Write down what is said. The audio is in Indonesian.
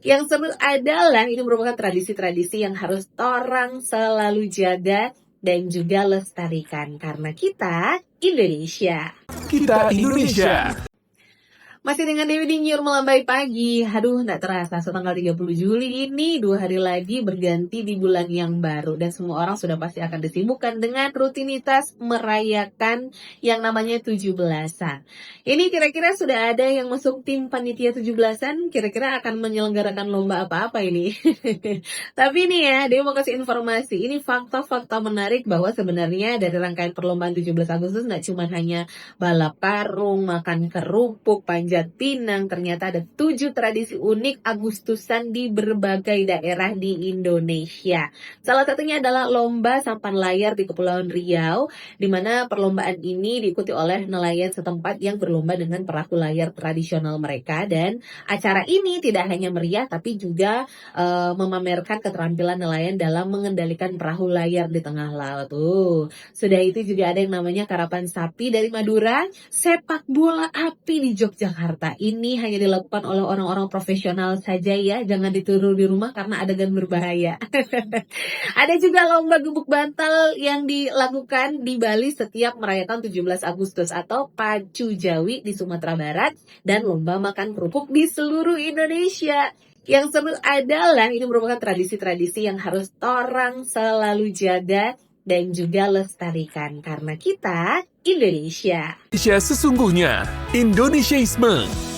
Yang seru adalah ini merupakan tradisi-tradisi yang harus orang selalu jaga dan juga lestarikan karena kita Indonesia. Kita Indonesia. Masih dengan Dewi di Nyur Melambai Pagi. Aduh, nggak terasa setanggal 30 Juli ini 2 hari lagi berganti di bulan yang baru. Dan semua orang sudah pasti akan disibukkan dengan rutinitas merayakan yang namanya 17-an. Ini kira-kira sudah ada yang masuk tim panitia 17-an? Kira-kira akan menyelenggarakan lomba apa-apa ini? Tapi nih ya, Dewi mau kasih informasi. Ini fakta-fakta menarik bahwa sebenarnya dari rangkaian perlombaan 17 Agustus nggak cuma hanya balap karung, makan kerupuk, panjat pinang. Ternyata ada 7 tradisi unik Agustusan di berbagai daerah di Indonesia. Salah satunya adalah lomba sampan layar di Kepulauan Riau, di mana perlombaan ini diikuti oleh nelayan setempat yang berlomba dengan perahu layar tradisional mereka. Dan acara ini tidak hanya meriah, tapi juga memamerkan keterampilan nelayan dalam mengendalikan perahu layar di tengah laut. Sudah itu juga ada yang namanya karapan sapi dari Madura, sepak bola api di Yogyakarta. Ini hanya dilakukan oleh orang-orang profesional saja ya, jangan ditiru di rumah karena adegan berbahaya. Ada juga lomba gubuk bantal yang dilakukan di Bali setiap merayakan 17 Agustus atau Pacu Jawi di Sumatera Barat dan lomba makan kerupuk di seluruh Indonesia. Yang seru adalah ini merupakan tradisi-tradisi yang harus orang selalu jaga dan juga lestarikan karena kita Indonesia. Indonesia sesungguhnya Indonesiaisme.